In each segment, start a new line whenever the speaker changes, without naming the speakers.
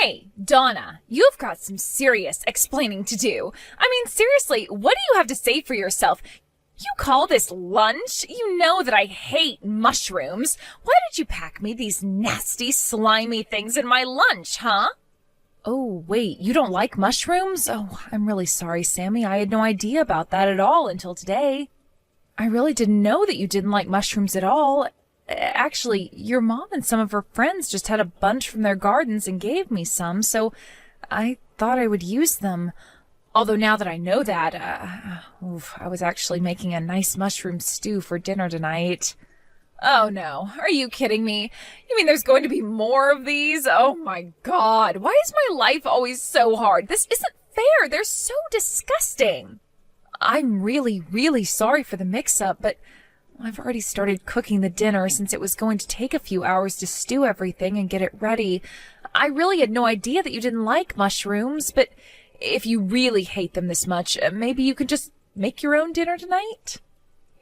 Hey, Donna, you've got some serious explaining to do. I mean, seriously, what do you have to say for yourself? You call this lunch? You know that I hate mushrooms. Why did you pack me these nasty, slimy things in my lunch, huh? Oh, wait, you don't like mushrooms? Oh, I'm really sorry, Sammy. I had no idea about that at all until today. I really didn't know that you didn't like mushrooms at all. Actually, your mom and some of her friends just had a bunch from their gardens and gave me some, so I thought I would use them. Although now that I know that, I was actually making a nice mushroom stew for dinner tonight. Oh no, are you kidding me? You mean there's going to be more of these? Oh my God, why is my life always so hard? This isn't fair, they're so disgusting. I'm really, really sorry for the mix-up, but I've already started cooking the dinner since it was going to take a few hours to stew everything and get it ready. I really had no idea that you didn't like mushrooms, but if you really hate them this much, maybe you can just make your own dinner tonight?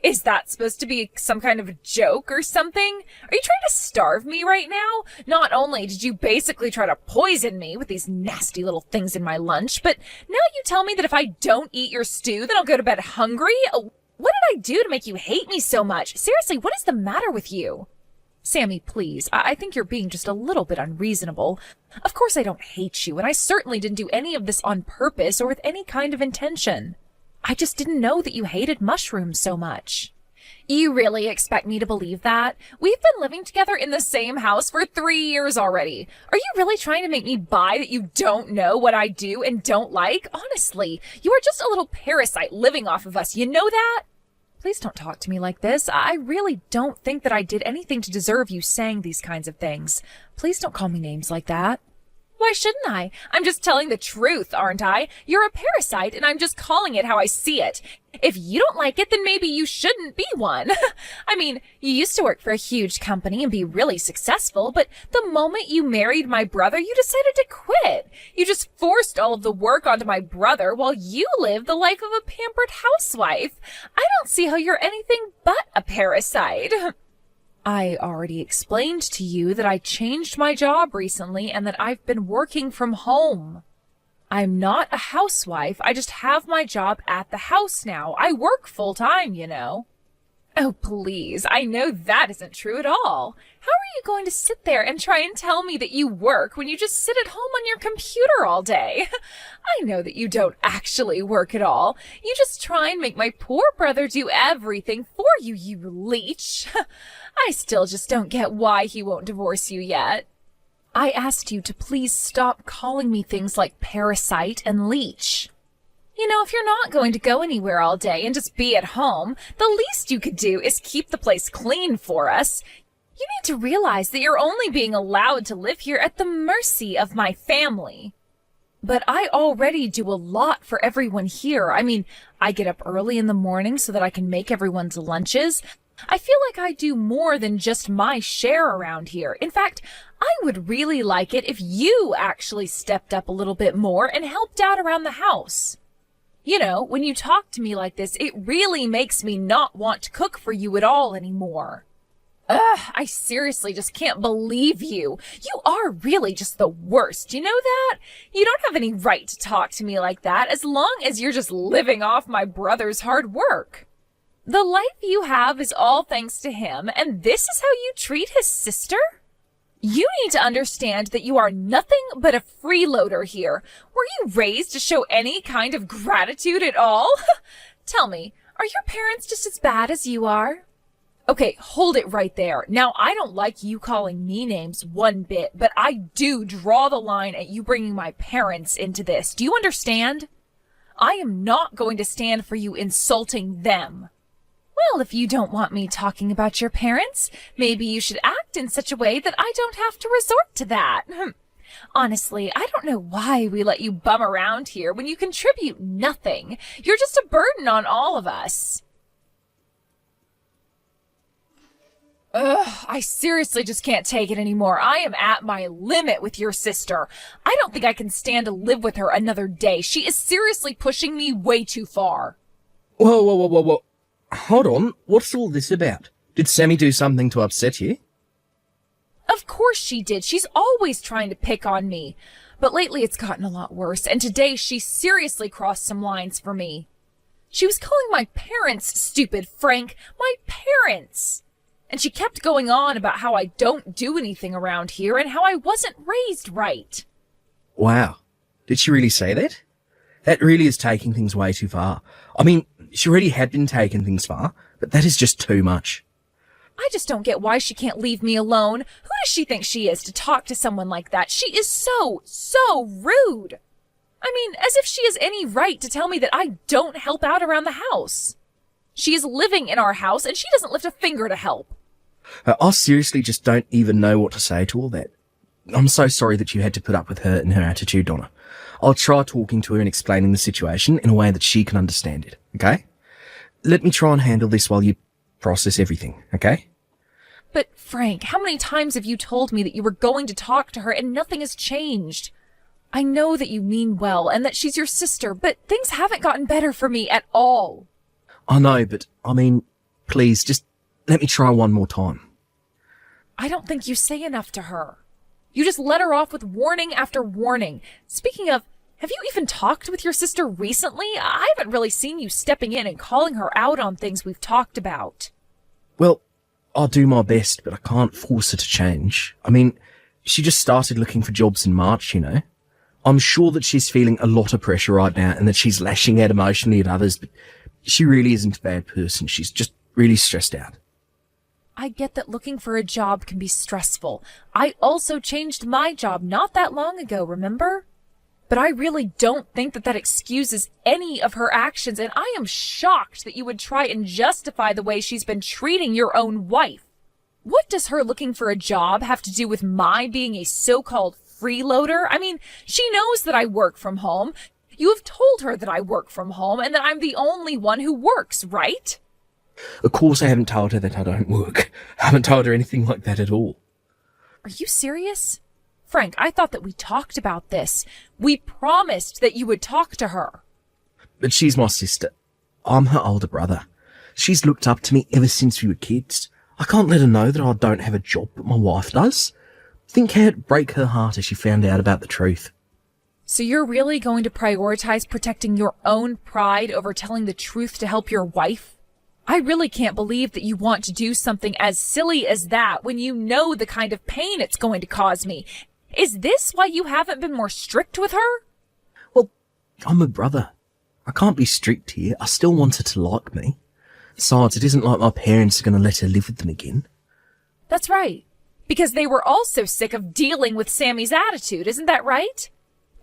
Is that supposed to be some kind of a joke or something? Are you trying to starve me right now? Not only did you basically try to poison me with these nasty little things in my lunch, but now you tell me that if I don't eat your stew, then I'll go to bed hungry? What did I do to make you hate me so much? Seriously, what is the matter with you? Sammy, please, I think you're being just a little bit unreasonable. Of course I don't hate you, and I certainly didn't do any of this on purpose or with any kind of intention. I just didn't know that you hated mushrooms so much. You really expect me to believe that? We've been living together in the same house for 3 years already. Are you really trying to make me buy that you don't know what I do and don't like? Honestly, you are just a little parasite living off of us. You know that? Please don't talk to me like this. I really don't think that I did anything to deserve you saying these kinds of things. Please don't call me names like that. Why shouldn't I? I'm just telling the truth, aren't I? You're a parasite, and I'm just calling it how I see it. If you don't like it, then maybe you shouldn't be one. I mean, you used to work for a huge company and be really successful, but the moment you married my brother, you decided to quit. You just forced all of the work onto my brother while you live the life of a pampered housewife. I don't see how you're anything but a parasite. I already explained to you that I changed my job recently and that I've been working from home. I'm not a housewife. I just have my job at the house now. I work full-time, you know. Oh, please. I know that isn't true at all. How are you going to sit there and try and tell me that you work when you just sit at home on your computer all day? I know that you don't actually work at all. You just try and make my poor brother do everything for you, you leech. I still just don't get why he won't divorce you yet. I asked you to please stop calling me things like parasite and leech. You know, if you're not going to go anywhere all day and just be at home, the least you could do is keep the place clean for us. You need to realize that you're only being allowed to live here at the mercy of my family. But I already do a lot for everyone here. I mean, I get up early in the morning so that I can make everyone's lunches. I feel like I do more than just my share around here. In fact, I would really like it if you actually stepped up a little bit more and helped out around the house. You know, when you talk to me like this, it really makes me not want to cook for you at all anymore. Ugh, I seriously just can't believe you. You are really just the worst, you know that? You don't have any right to talk to me like that as long as you're just living off my brother's hard work. The life you have is all thanks to him, and this is how you treat his sister? You need to understand that you are nothing but a freeloader here. Were you raised to show any kind of gratitude at all? Tell me, are your parents just as bad as you are? Okay, hold it right there. Now, I don't like you calling me names one bit, but I do draw the line at you bringing my parents into this. Do you understand? I am not going to stand for you insulting them. Well, if you don't want me talking about your parents, maybe you should act in such a way that I don't have to resort to that. Honestly, I don't know why we let you bum around here when you contribute nothing. You're just a burden on all of us. Ugh, I seriously just can't take it anymore. I am at my limit with your sister. I don't think I can stand to live with her another day. She is seriously pushing me way too far.
Whoa. Hold on, what's all this about? Did Sammy do something to upset you?
Of course she did. She's always trying to pick on me. But lately it's gotten a lot worse, and today she seriously crossed some lines for me. She was calling my parents stupid, Frank. My parents! And she kept going on about how I don't do anything around here and how I wasn't raised right.
Wow. Did she really say that? That really is taking things way too far. I mean, she already had been taking things far, but that is just too much.
I just don't get why she can't leave me alone. Who does she think she is to talk to someone like that? She is so rude. I mean, as if she has any right to tell me that I don't help out around the house. She is living in our house and she doesn't lift a finger to help.
I seriously just don't even know what to say to all that. I'm so sorry that you had to put up with her and her attitude, Donna. I'll try talking to her and explaining the situation in a way that she can understand it, okay? Let me try and handle this while you process everything, okay?
But Frank, how many times have you told me that you were going to talk to her and nothing has changed? I know that you mean well and that she's your sister, but things haven't gotten better for me at all.
I know, but I mean, please, just let me try one more time.
I don't think you say enough to her. You just let her off with warning after warning. Speaking of, have you even talked with your sister recently? I haven't really seen you stepping in and calling her out on things we've talked about.
Well, I'll do my best, but I can't force her to change. I mean, she just started looking for jobs in March, you know. I'm sure that she's feeling a lot of pressure right now and that she's lashing out emotionally at others, but she really isn't a bad person. She's just really stressed out.
I get that looking for a job can be stressful. I also changed my job not that long ago, remember? But I really don't think that excuses any of her actions, and I am shocked that you would try and justify the way she's been treating your own wife. What does her looking for a job have to do with my being a so-called freeloader? I mean, she knows that I work from home. You have told her that I work from home and that I'm the only one who works, right?
Of course I haven't told her that I don't work. I haven't told her anything like that at all.
Are you serious? Frank, I thought that we talked about this. We promised that you would talk to her.
But she's my sister. I'm her older brother. She's looked up to me ever since we were kids. I can't let her know that I don't have a job, but my wife does. Think how it'd break her heart if she found out about the truth.
So you're really going to prioritize protecting your own pride over telling the truth to help your wife? I really can't believe that you want to do something as silly as that when you know the kind of pain it's going to cause me. Is this why you haven't been more strict with her?
Well, I'm a brother. I can't be strict here. I still want her to like me. Besides, it isn't like my parents are going to let her live with them again.
That's right. Because they were also sick of dealing with Sammy's attitude, isn't that right?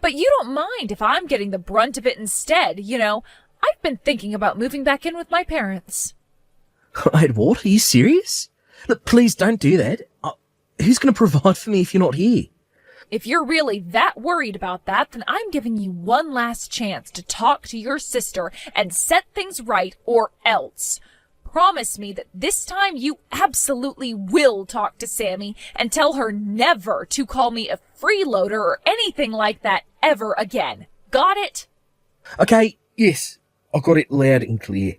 But you don't mind if I'm getting the brunt of it instead, you know. I've been thinking about moving back in with my parents.
Wait, what? Are you serious? Look, please don't do that. Who's going to provide for me if you're not here?
If you're really that worried about that, then I'm giving you one last chance to talk to your sister and set things right, or else. Promise me that this time you absolutely will talk to Sammy and tell her never to call me a freeloader or anything like that ever again. Got it?
Okay, yes. I got it loud and clear.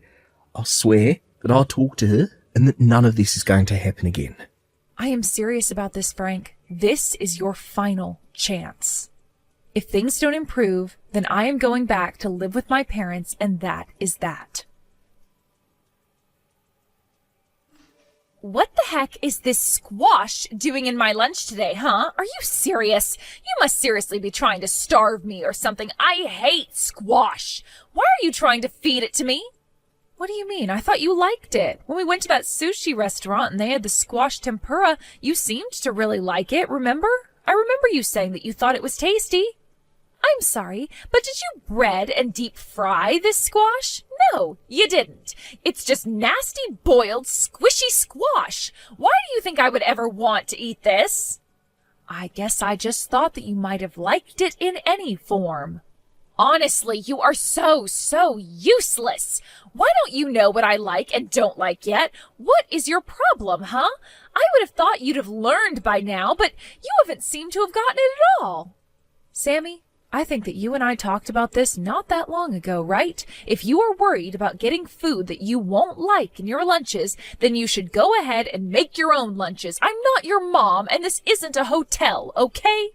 I'll swear that I'll talk to her and that none of this is going to happen again.
I am serious about this, Frank. This is your final chance. If things don't improve, then I am going back to live with my parents, and that is that. What the heck is this squash doing in my lunch today, huh? Are you serious? You must seriously be trying to starve me or something. I hate squash. Why are you trying to feed it to me? What do you mean? I thought you liked it. When we went to that sushi restaurant and they had the squash tempura, you seemed to really like it, remember? I remember you saying that you thought it was tasty. I'm sorry, but did you bread and deep fry this squash? No, you didn't. It's just nasty, boiled, squishy squash. Why do you think I would ever want to eat this? I guess I just thought that you might have liked it in any form. Honestly, you are so useless. Why don't you know what I like and don't like yet? What is your problem, huh? I would have thought you'd have learned by now, but you haven't seemed to have gotten it at all. Sammy, I think that you and I talked about this not that long ago, right? If you are worried about getting food that you won't like in your lunches, then you should go ahead and make your own lunches. I'm not your mom, and this isn't a hotel, okay?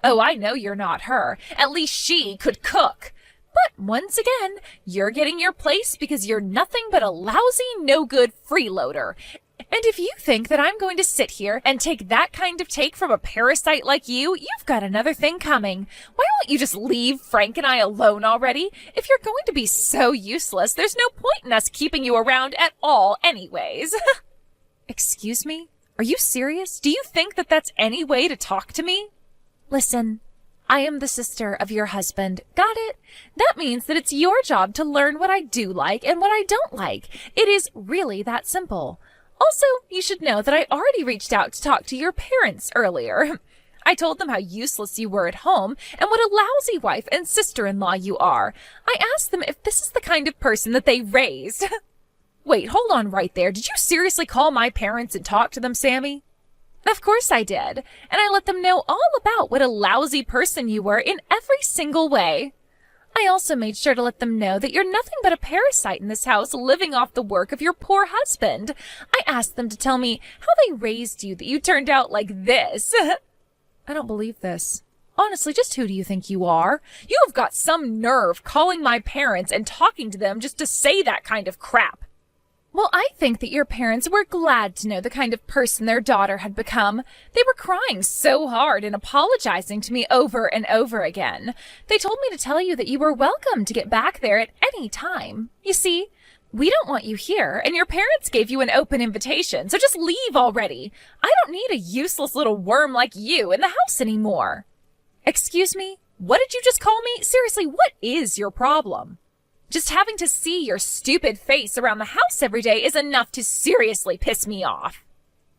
Oh, I know you're not her. At least she could cook. But once again, you're getting your place because you're nothing but a lousy, no-good freeloader. And if you think that I'm going to sit here and take that kind of take from a parasite like you, you've got another thing coming. Why won't you just leave Frank and I alone already? If you're going to be so useless, there's no point in us keeping you around at all anyways. Excuse me? Are you serious? Do you think that that's any way to talk to me? Listen, I am the sister of your husband. Got it? That means that it's your job to learn what I do like and what I don't like. It is really that simple. Also, you should know that I already reached out to talk to your parents earlier. I told them how useless you were at home and what a lousy wife and sister-in-law you are. I asked them if this is the kind of person that they raised. Wait, hold on right there. Did you seriously call my parents and talk to them, Sammy? Of course I did, and I let them know all about what a lousy person you were in every single way. I also made sure to let them know that you're nothing but a parasite in this house living off the work of your poor husband. I asked them to tell me how they raised you that you turned out like this. I don't believe this. Honestly, just who do you think you are? You have got some nerve calling my parents and talking to them just to say that kind of crap. Well, I think that your parents were glad to know the kind of person their daughter had become. They were crying so hard and apologizing to me over and over again. They told me to tell you that you were welcome to get back there at any time. You see, we don't want you here, and your parents gave you an open invitation, so just leave already. I don't need a useless little worm like you in the house anymore. Excuse me? What did you just call me? Seriously, what is your problem? Just having to see your stupid face around the house every day is enough to seriously piss me off.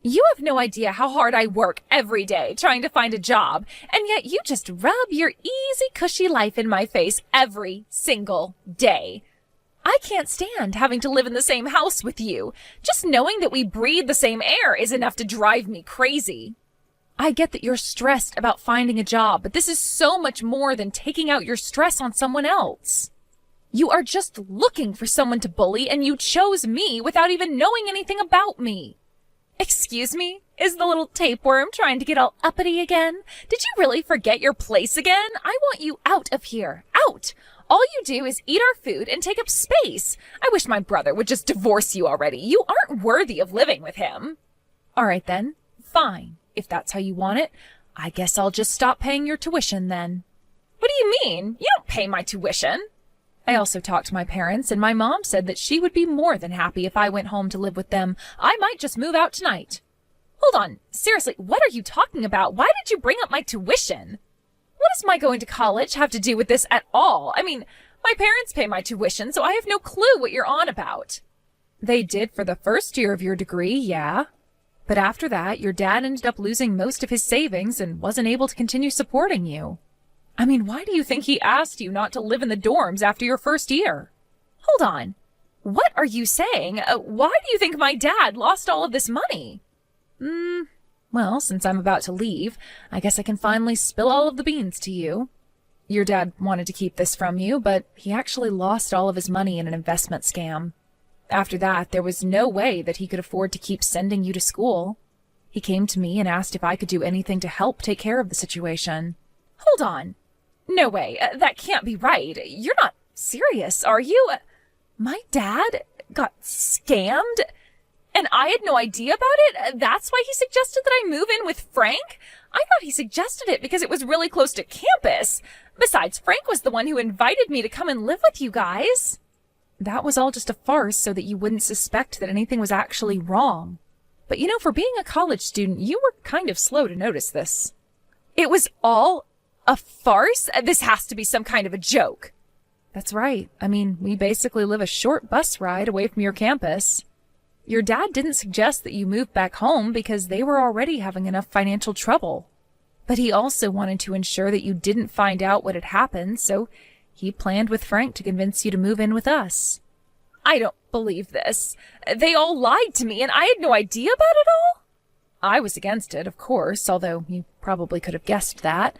You have no idea how hard I work every day trying to find a job, and yet you just rub your easy, cushy life in my face every single day. I can't stand having to live in the same house with you. Just knowing that we breathe the same air is enough to drive me crazy. I get that you're stressed about finding a job, but this is so much more than taking out your stress on someone else. You are just looking for someone to bully, and you chose me without even knowing anything about me. Excuse me? Is the little tapeworm trying to get all uppity again? Did you really forget your place again? I want you out of here. Out! All you do is eat our food and take up space. I wish my brother would just divorce you already. You aren't worthy of living with him. All right then. Fine. If that's how you want it, I guess I'll just stop paying your tuition then. What do you mean? You don't pay my tuition. I also talked to my parents, and my mom said that she would be more than happy if I went home to live with them. I might just move out tonight. Hold on. Seriously, what are you talking about? Why did you bring up my tuition? What does my going to college have to do with this at all? I mean, my parents pay my tuition, so I have no clue what you're on about. They did for the first year of your degree, yeah. But after that, your dad ended up losing most of his savings and wasn't able to continue supporting you. I mean, why do you think he asked you not to live in the dorms after your first year? Hold on. What are you saying? Why do you think my dad lost all of this money? Well, since I'm about to leave, I guess I can finally spill all of the beans to you. Your dad wanted to keep this from you, but he actually lost all of his money in an investment scam. After that, there was no way that he could afford to keep sending you to school. He came to me and asked if I could do anything to help take care of the situation. Hold on. No way. That can't be right. You're not serious, are you? My dad got scammed? And I had no idea about it? That's why he suggested that I move in with Frank? I thought he suggested it because it was really close to campus. Besides, Frank was the one who invited me to come and live with you guys. That was all just a farce so that you wouldn't suspect that anything was actually wrong. But you know, for being a college student, you were kind of slow to notice this. It was all a farce? This has to be some kind of a joke. That's right. I mean, we basically live a short bus ride away from your campus. Your dad didn't suggest that you move back home because they were already having enough financial trouble. But he also wanted to ensure that you didn't find out what had happened, so he planned with Frank to convince you to move in with us. I don't believe this. They all lied to me, and I had no idea about it all? I was against it, of course, although you probably could have guessed that.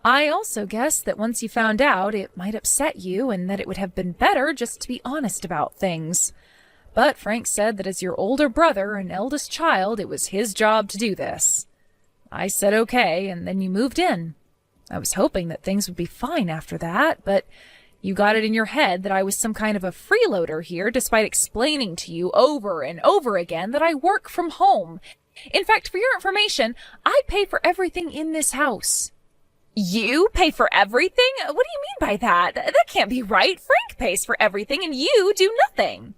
I also guessed that once you found out, it might upset you and that it would have been better just to be honest about things. But Frank said that as your older brother and eldest child, it was his job to do this. I said okay, and then you moved in. I was hoping that things would be fine after that, but you got it in your head that I was some kind of a freeloader here, despite explaining to you over and over again that I work from home. In fact, for your information, I pay for everything in this house. You pay for everything? What do you mean by that? That can't be right. Frank pays for everything and you do nothing.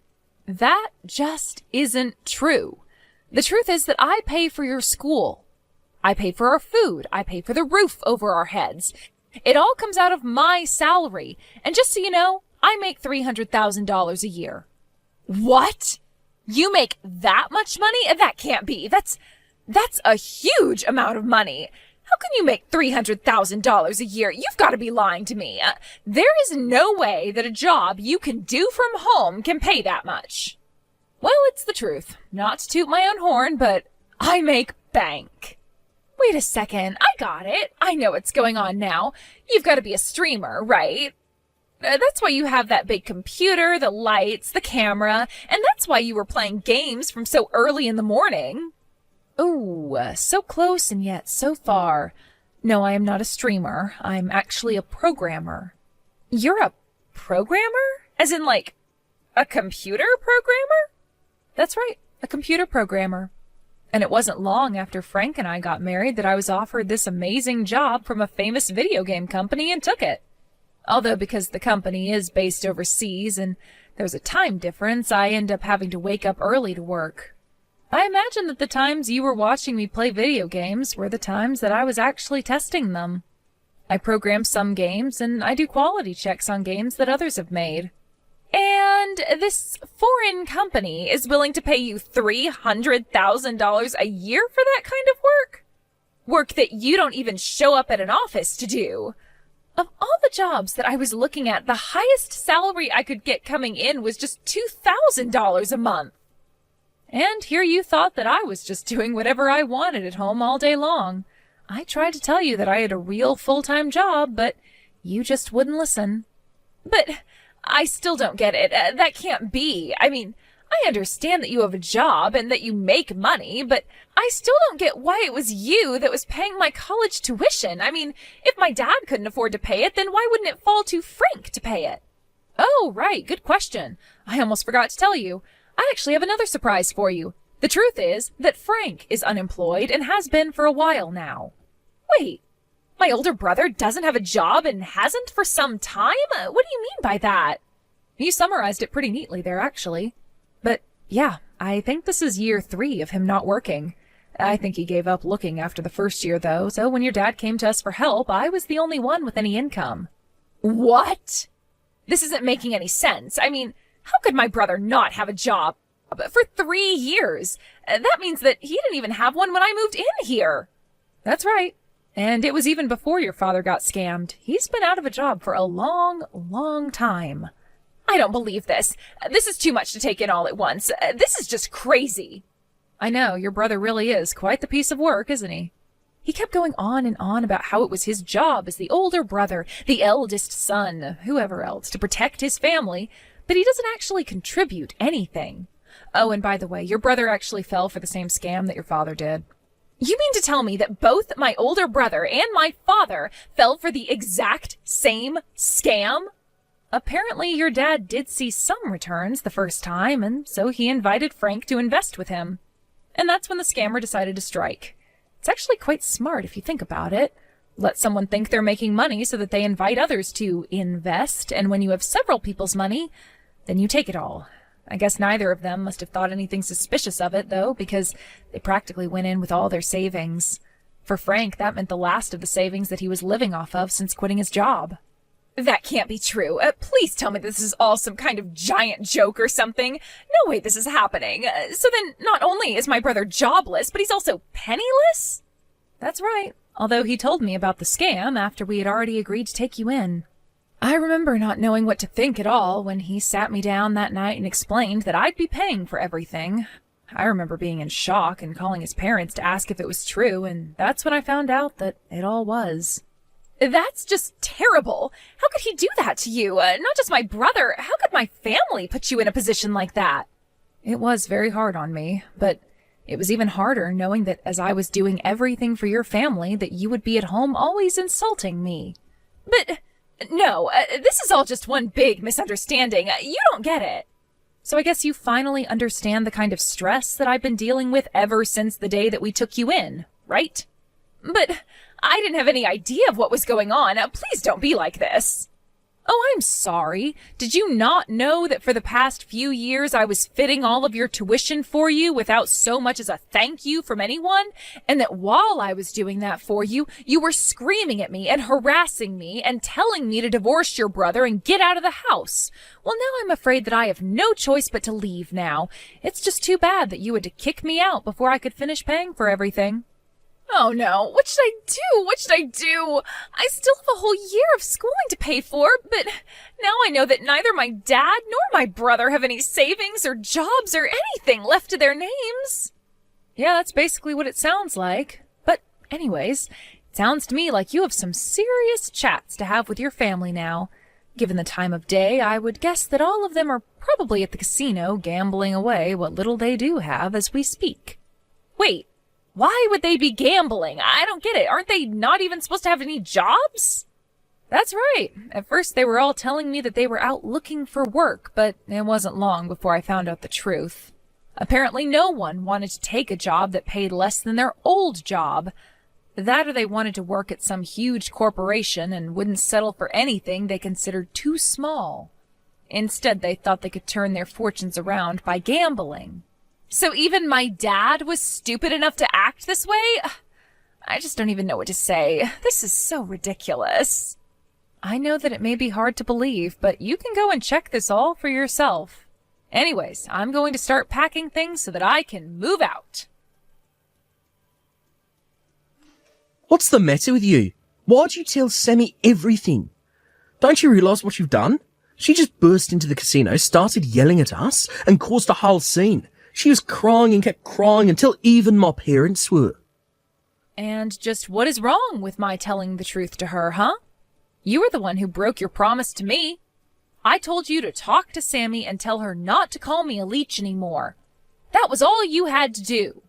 That just isn't true. The truth is that I pay for your school. I pay for our food. I pay for the roof over our heads. It all comes out of my salary. And just so you know, I make $300,000 a year. What? You make that much money? That can't be. That's a huge amount of money. How can you make $300,000 a year? You've got to be lying to me. There is no way that a job you can do from home can pay that much. Well, it's the truth. Not to toot my own horn, but I make bank. Wait a second. I got it. I know what's going on now. You've got to be a streamer, right? That's why you have that big computer, the lights, the camera, and that's why you were playing games from so early in the morning. Oh, so close and yet so far. No, I am not a streamer. I'm actually a programmer. You're a programmer? As in, like, a computer programmer? That's right, a computer programmer. And it wasn't long after Frank and I got married that I was offered this amazing job from a famous video game company and took it. Although because the company is based overseas and there's a time difference, I end up having to wake up early to work. I imagine that the times you were watching me play video games were the times that I was actually testing them. I program some games and I do quality checks on games that others have made. And this foreign company is willing to pay you $300,000 a year for that kind of work? Work that you don't even show up at an office to do. Of all the jobs that I was looking at, the highest salary I could get coming in was just $2,000 a month. And here you thought that I was just doing whatever I wanted at home all day long. I tried to tell you that I had a real full-time job, but you just wouldn't listen. But I still don't get it. That can't be. I mean, I understand that you have a job and that you make money, but I still don't get why it was you that was paying my college tuition. I mean, if my dad couldn't afford to pay it, then why wouldn't it fall to Frank to pay it? Oh, right. Good question. I almost forgot to tell you. I actually have another surprise for you. The truth is that Frank is unemployed and has been for a while now. Wait, my older brother doesn't have a job and hasn't for some time? What do you mean by that? You summarized it pretty neatly there, actually. But yeah, I think this is year 3 of him not working. I think he gave up looking after the first year, though, so when your dad came to us for help, I was the only one with any income. What? This isn't making any sense. I mean, how could my brother not have a job for 3 years? That means that he didn't even have one when I moved in here. That's right. And it was even before your father got scammed. He's been out of a job for a long, long time. I don't believe this. This is too much to take in all at once. This is just crazy. I know, your brother really is quite the piece of work, isn't he? He kept going on and on about how it was his job as the older brother, the eldest son, whoever else, to protect his family, but he doesn't actually contribute anything. Oh, and by the way, your brother actually fell for the same scam that your father did. You mean to tell me that both my older brother and my father fell for the exact same scam? Apparently, your dad did see some returns the first time, and so he invited Frank to invest with him. And that's when the scammer decided to strike. It's actually quite smart if you think about it. Let someone think they're making money so that they invite others to invest, and when you have several people's money, then you take it all. I guess neither of them must have thought anything suspicious of it, though, because they practically went in with all their savings. For Frank, that meant the last of the savings that he was living off of since quitting his job. That can't be true. Please tell me this is all some kind of giant joke or something. No way this is happening. So then, not only is my brother jobless, but he's also penniless? That's right. Although he told me about the scam after we had already agreed to take you in. I remember not knowing what to think at all when he sat me down that night and explained that I'd be paying for everything. I remember being in shock and calling his parents to ask if it was true, and that's when I found out that it all was. That's just terrible. How could he do that to you? Not just my brother. How could my family put you in a position like that? It was very hard on me, but it was even harder knowing that as I was doing everything for your family, that you would be at home always insulting me. But no, this is all just one big misunderstanding. You don't get it. So I guess you finally understand the kind of stress that I've been dealing with ever since the day that we took you in, right? But I didn't have any idea of what was going on. Please don't be like this. Oh, I'm sorry. Did you not know that for the past few years I was fitting all of your tuition for you without so much as a thank you from anyone? And that while I was doing that for you, you were screaming at me and harassing me and telling me to divorce your brother and get out of the house. Well, now I'm afraid that I have no choice but to leave now. It's just too bad that you had to kick me out before I could finish paying for everything. Oh no, what should I do? What should I do? I still have a whole year of schooling to pay for, but now I know that neither my dad nor my brother have any savings or jobs or anything left to their names. Yeah, that's basically what it sounds like. But anyways, it sounds to me like you have some serious chats to have with your family now. Given the time of day, I would guess that all of them are probably at the casino gambling away what little they do have as we speak. Wait. Why would they be gambling? I don't get it. Aren't they not even supposed to have any jobs? That's right. At first they were all telling me that they were out looking for work, but it wasn't long before I found out the truth. Apparently no one wanted to take a job that paid less than their old job. That or they wanted to work at some huge corporation and wouldn't settle for anything they considered too small. Instead, they thought they could turn their fortunes around by gambling. So even my dad was stupid enough to act this way? I just don't even know what to say. This is so ridiculous. I know that it may be hard to believe, but you can go and check this all for yourself. Anyways, I'm going to start packing things so that I can move out.
What's the matter with you? Why'd you tell Sammy everything? Don't you realise what you've done? She just burst into the casino, started yelling at us, and caused a whole scene. She was crying and kept crying until even my parents were.
And just what is wrong with my telling the truth to her, huh? You were the one who broke your promise to me. I told you to talk to Sammy and tell her not to call me a leech anymore. That was all you had to do.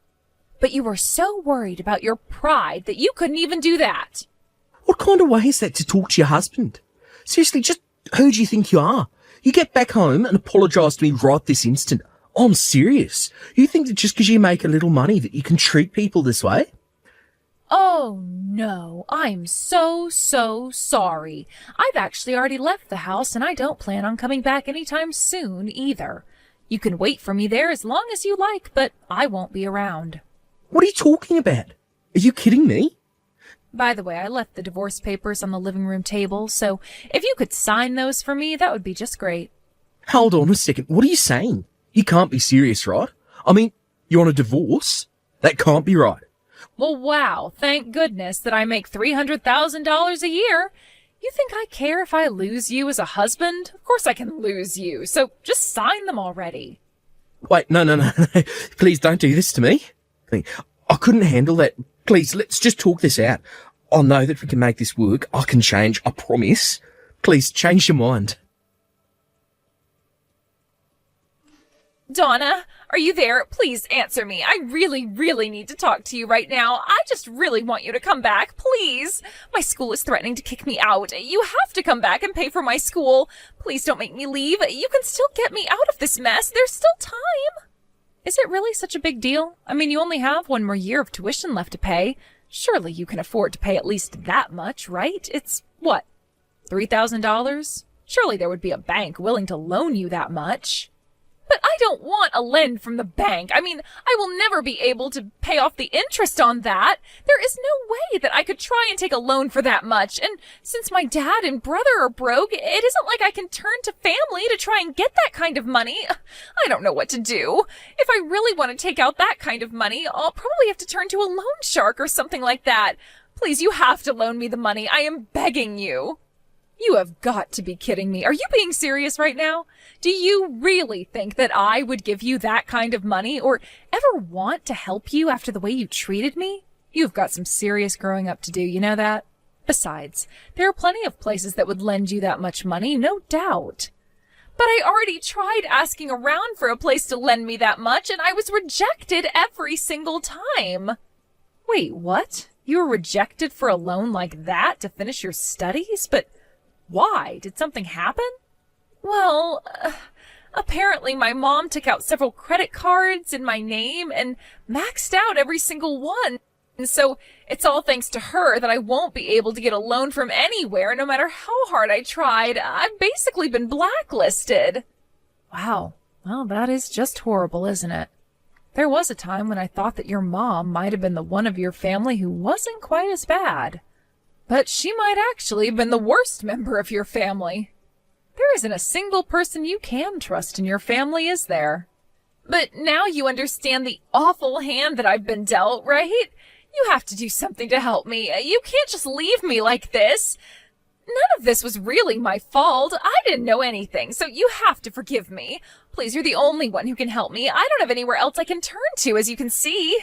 But you were so worried about your pride that you couldn't even do that.
What kind of way is that to talk to your husband? Seriously, just who do you think you are? You get back home and apologise to me right this instant. I'm serious. You think that just because you make a little money that you can treat people this way?
Oh, no. I'm so sorry. I've actually already left the house and I don't plan on coming back anytime soon either. You can wait for me there as long as you like, but I won't be around.
What are you talking about? Are you kidding me?
By the way, I left the divorce papers on the living room table, so if you could sign those for me, that would be just great.
Hold on a second. What are you saying? You can't be serious, right? I mean, you want a divorce? That can't be right.
Well, wow. Thank goodness that I make $300,000 a year. You think I care if I lose you as a husband? Of course I can lose you, so just sign them already.
Wait, no. Please don't do this to me. I couldn't handle that. Please, let's just talk this out. I know that we can make this work. I can change, I promise. Please, change your mind.
Donna, are you there? Please answer me. I really need to talk to you right now. I just really want you to come back, please. My school is threatening to kick me out. You have to come back and pay for my school. Please don't make me leave. You can still get me out of this mess. There's still time. Is it really such a big deal? I mean, you only have one more year of tuition left to pay. Surely you can afford to pay at least that much, right? It's, what, $3,000? Surely there would be a bank willing to loan you that much. But I don't want a lend from the bank. I mean, I will never be able to pay off the interest on that. There is no way that I could try and take a loan for that much. And since my dad and brother are broke, it isn't like I can turn to family to try and get that kind of money. I don't know what to do. If I really want to take out that kind of money, I'll probably have to turn to a loan shark or something like that. Please, you have to loan me the money. I am begging you. You have got to be kidding me. Are you being serious right now? Do you really think that I would give you that kind of money or ever want to help you after the way you treated me? You've got some serious growing up to do, you know that? Besides, there are plenty of places that would lend you that much money, no doubt. But I already tried asking around for a place to lend me that much, and I was rejected every single time. Wait, what? You were rejected for a loan like that to finish your studies? But why? Did something happen? Well, apparently my mom took out several credit cards in my name and maxed out every single one. And so it's all thanks to her that I won't be able to get a loan from anywhere no matter how hard I tried. I've basically been blacklisted. Wow. Well, that is just horrible, isn't it? There was a time when I thought that your mom might have been the one of your family who wasn't quite as bad. But she might actually have been the worst member of your family. There isn't a single person you can trust in your family, is there? But now you understand the awful hand that I've been dealt, right? You have to do something to help me. You can't just leave me like this. None of this was really my fault. I didn't know anything, so you have to forgive me. Please, you're the only one who can help me. I don't have anywhere else I can turn to, as you can see.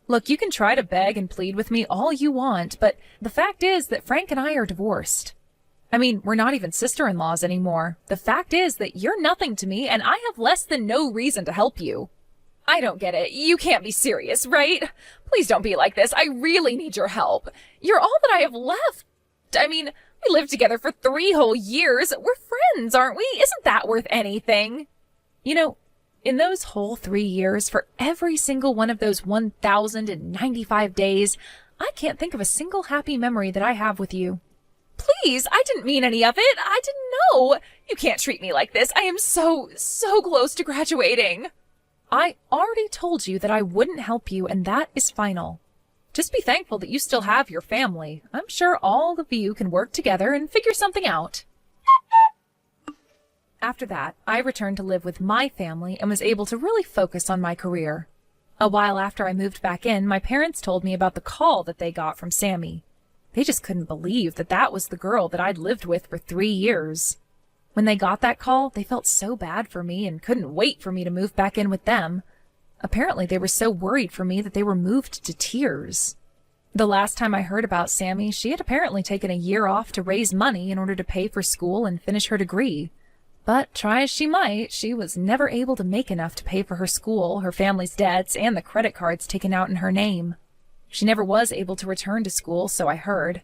Look, you can try to beg and plead with me all you want, but the fact is that Frank and I are divorced. I mean, we're not even sister-in-laws anymore. The fact is that you're nothing to me, and I have less than no reason to help you. I don't get it. You can't be serious, right? Please don't be like this. I really need your help. You're all that I have left. I mean, we lived together for 3 whole years. We're friends, aren't we? Isn't that worth anything? You know, in those whole 3 years, for every single one of those 1,095 days, I can't think of a single happy memory that I have with you. Please, I didn't mean any of it. I didn't know. You can't treat me like this. I am so close to graduating. I already told you that I wouldn't help you, and that is final. Just be thankful that you still have your family. I'm sure all of you can work together and figure something out. After that, I returned to live with my family and was able to really focus on my career. A while after I moved back in, my parents told me about the call that they got from Sammy. They just couldn't believe that that was the girl that I'd lived with for 3 years. When they got that call, they felt so bad for me and couldn't wait for me to move back in with them. Apparently, they were so worried for me that they were moved to tears. The last time I heard about Sammy, she had apparently taken a year off to raise money in order to pay for school and finish her degree. But try as she might, she was never able to make enough to pay for her school, her family's debts, and the credit cards taken out in her name. She never was able to return to school, so I heard.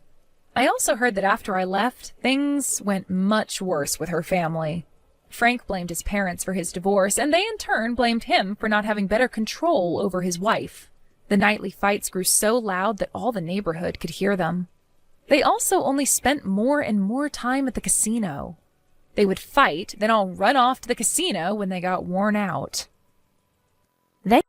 I also heard that after I left, things went much worse with her family. Frank blamed his parents for his divorce, and they in turn blamed him for not having better control over his wife. The nightly fights grew so loud that all the neighborhood could hear them. They also only spent more and more time at the casino. They would fight, then all run off to the casino when they got worn out. They